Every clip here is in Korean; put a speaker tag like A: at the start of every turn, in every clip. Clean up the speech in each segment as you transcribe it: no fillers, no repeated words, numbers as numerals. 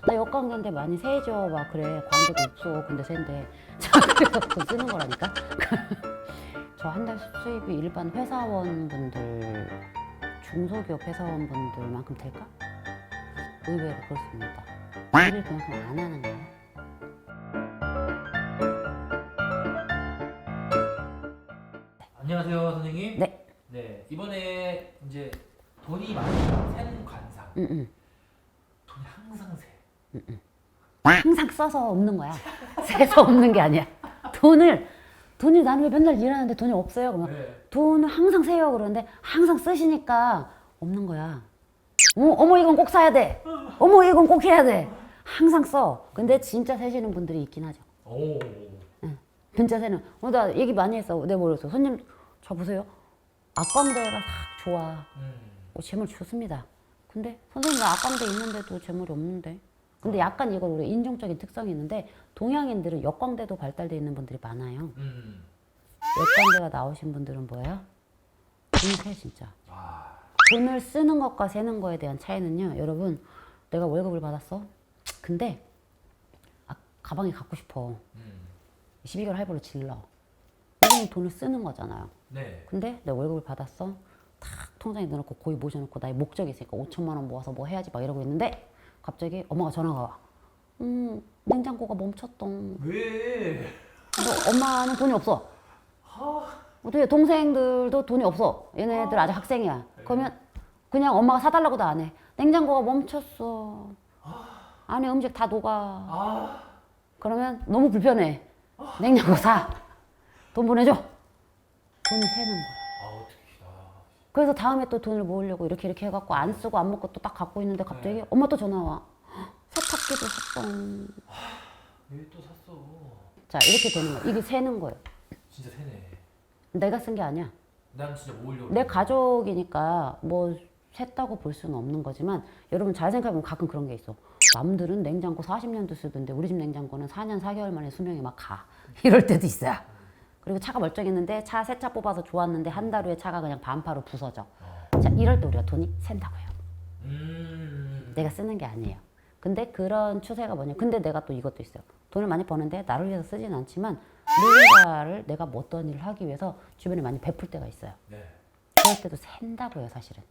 A: 나 역광대인데 많이 세죠. 막 그래. 광대도 없어. 근데 센데. 자, 그래서 돈 쓰는 거라니까. 저 한 달 수입이 일반 회사원분들, 중소기업 회사원분들만큼 될까? 의외로 그렇습니다. 일을 그만큼 안 하는 거예요.
B: 안녕하세요, 선생님.
A: 네.
B: 네, 이번에 이제 돈이 많이 새는 관상. 돈이 항상 새.
A: 항상 써서 없는 거야. 세서 없는 게 아니야. 돈이 나는 왜 맨날 일하는데 돈이 없어요? 그러면
B: 네.
A: 돈을 항상 세요. 그러는데 항상 쓰시니까 없는 거야. 어머 이건 꼭 사야 돼. 어머 이건 꼭 해야 돼. 항상 써. 근데 진짜 세시는 분들이 있긴 하죠.
B: 오.
A: 진짜 세는. 나 얘기 많이 했어. 내가 뭐랬어. 손님 저 보세요. 악광대가 싹 좋아. 재물 좋습니다. 근데 선생님 나 악광대 있는데도 재물이 없는데. 근데 약간 이거 우리 인종적인 특성이 있는데 동양인들은 역광대도 발달되어 있는 분들이 많아요. 역광대가 나오신 분들은 뭐예요? 돈이 세 진짜. 돈을 쓰는 것과 세는 거에 대한 차이는요. 여러분 내가 월급을 받았어. 근데 가방이 갖고 싶어. 12개월 할부로 질러. 이건 돈을 쓰는 거잖아요.
B: 네.
A: 근데 내가 월급을 받았어. 탁 통장에 넣어놓고 고이 모셔놓고 나의 목적이 있으니까 5천만 원 모아서 뭐 해야지 막 이러고 있는데 갑자기 엄마가 전화가 와. 냉장고가 멈췄동.
B: 왜?
A: 너 엄마는 돈이 없어. 어떻게 동생들도 돈이 없어. 얘네들 아직 학생이야. 그러면 그냥 엄마가 사달라고도 안 해. 냉장고가 멈췄어. 안에 음식 다 녹아. 그러면 너무 불편해. 냉장고 사. 돈 보내줘. 돈을 세는 거야.
B: 어떻게
A: 그래서 다음에 또 돈을 모으려고 이렇게 해갖고 안 쓰고 안 먹고 또 딱 갖고 있는데 갑자기 엄마 또 전화 와. 세탁기도 샀어.
B: 왜 또 샀어?
A: 자 이렇게 되는 거야. 이게 세는 거예요.
B: 진짜 새네.
A: 내가 쓴 게 아니야.
B: 난 진짜 모으려고.
A: 내 가족이니까 뭐 샜다고 볼 수는 없는 거지만 여러분 잘 생각해보면 가끔 그런 게 있어. 남들은 냉장고 40년도 쓰던데 우리 집 냉장고는 4년 4개월 만에 수명이 막 가. 이럴 때도 있어요. 그리고 차가 멀쩡했는데 차 새 차 뽑아서 좋았는데 한 달 후에 차가 그냥 반파로 부서져. 자 이럴 때 우리가 돈이 샌다고요. 내가 쓰는 게 아니에요. 근데 그런 추세가 뭐냐. 근데 내가 또 이것도 있어요. 돈을 많이 버는데 나를 위해서 쓰진 않지만 누군가를 내가 뭐 어떤 일을 하기 위해서 주변에 많이 베풀 때가 있어요.
B: 네.
A: 그럴 때도 샌다고요 사실은.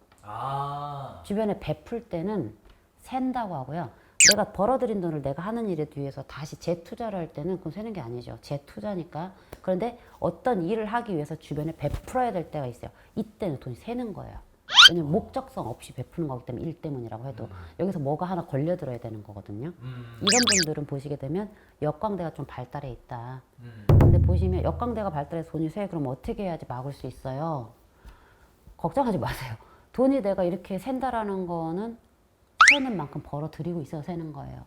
A: 주변에 베풀 때는 샌다고 하고요. 내가 벌어들인 돈을 내가 하는 일에 위해서 다시 재투자를 할 때는 그건 세는 게 아니죠. 재투자니까. 그런데 어떤 일을 하기 위해서 주변에 베풀어야 될 때가 있어요. 이때는 돈이 새는 거예요. 왜냐면 목적성 없이 베푸는 거기 때문에 일 때문이라고 해도 여기서 뭐가 하나 걸려들어야 되는 거거든요. 이런 분들은 보시게 되면 역광대가 좀 발달해 있다. 근데 보시면 역광대가 발달해서 돈이 새. 그럼 어떻게 해야지 막을 수 있어요? 걱정하지 마세요. 돈이 내가 이렇게 샌다라는 거는 새는 만큼 벌어들이고 있어서 새는 거예요.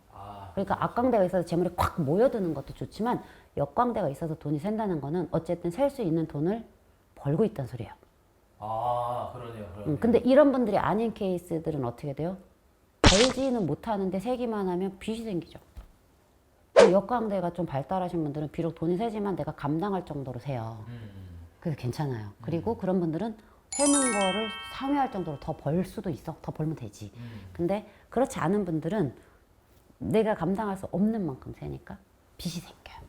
A: 그러니까 악광대가 있어서 재물이 콱 모여드는 것도 좋지만 역광대가 있어서 돈이 샌다는 거는 어쨌든 셀 수 있는 돈을 벌고 있다는 소리예요.
B: 그러네요.
A: 근데 이런 분들이 아닌 케이스들은 어떻게 돼요? 벌지는 못하는데 세기만 하면 빚이 생기죠. 역광대가 좀 발달하신 분들은 비록 돈이 세지만 내가 감당할 정도로 세요. 그래서 괜찮아요. 그리고 그런 분들은 세는 거를 상회할 정도로 더 벌 수도 있어. 더 벌면 되지. 근데 그렇지 않은 분들은 내가 감당할 수 없는 만큼 세니까 빚이 생겨요.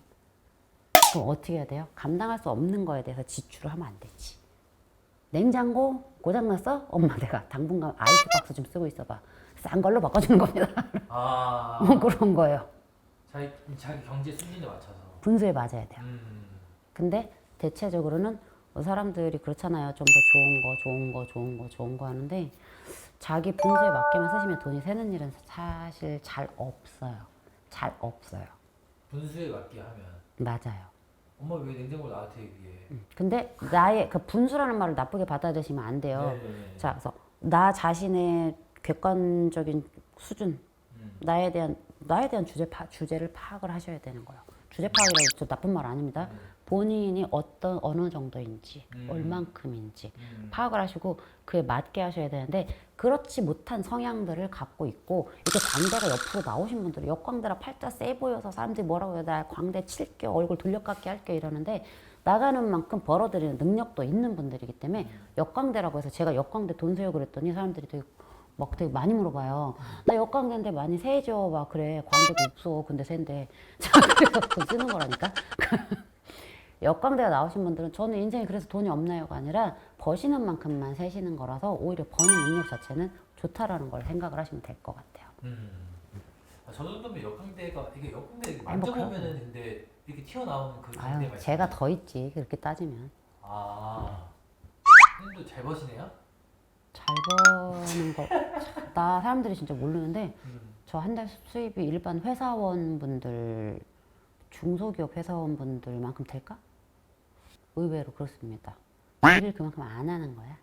A: 그럼 어떻게 해야 돼요? 감당할 수 없는 거에 대해서 지출을 하면 안 되지. 냉장고 고장났어? 엄마 내가 당분간 아이스박스 좀 쓰고 있어봐. 싼 걸로 바꿔주는 겁니다. 뭐 그런 거예요.
B: 자기 경제 수준에 맞춰서.
A: 분수에 맞아야 돼요. 근데 대체적으로는 사람들이 그렇잖아요. 좀 더 좋은 거 하는데 자기 분수에 맞게만 쓰시면 돈이 새는 일은 사실 잘 없어요. 잘 없어요.
B: 분수에 맞게 하면.
A: 맞아요.
B: 엄마 왜 냉장고를 나한테 얘기해?
A: 근데 나의 그 분수라는 말을 나쁘게 받아들이시면 안 돼요.
B: 네네네.
A: 자, 그래서 나 자신의 객관적인 수준, 나에 대한 주제를 파악을 하셔야 되는 거예요. 주제 파악이라고 저 나쁜 말 아닙니다. 본인이 어느 정도인지, 얼만큼인지 파악을 하시고 그에 맞게 하셔야 되는데 그렇지 못한 성향들을 갖고 있고 이렇게 광대가 옆으로 나오신 분들은 역광대라 팔자 세 보여서 사람들이 뭐라고 해요? 나 광대 칠게 얼굴 돌려깎기 할게 이러는데 나가는 만큼 벌어들이는 능력도 있는 분들이기 때문에 역광대라고 해서 제가 역광대 돈 세요 그랬더니 사람들이 되게 막 되게 많이 물어봐요. 나 역광대인데 많이 세죠? 막 그래. 광대도 없어. 근데 센데. 그래서 돈 쓰는 거라니까. 역광대가 나오신 분들은 저는 인생에 그래서 돈이 없나요가 아니라 버시는 만큼만 세시는 거라서 오히려 버는 능력 자체는 좋다라는 걸 생각을 하시면 될 것 같아요.
B: 저 정도면 역광대가 이게 역광대
A: 뭐
B: 만져보면은 근데 이렇게 튀어나오는 그
A: 아유,
B: 광대가
A: 제가 더 있지. 그렇게 따지면.
B: 선생님도 잘 버시네요?
A: 잘 버는 거. 나 사람들이 진짜 모르는데 저 한 달 수입이 일반 회사원분들, 중소기업 회사원분들만큼 될까? 의외로 그렇습니다. 일을 그만큼 안 하는 거야.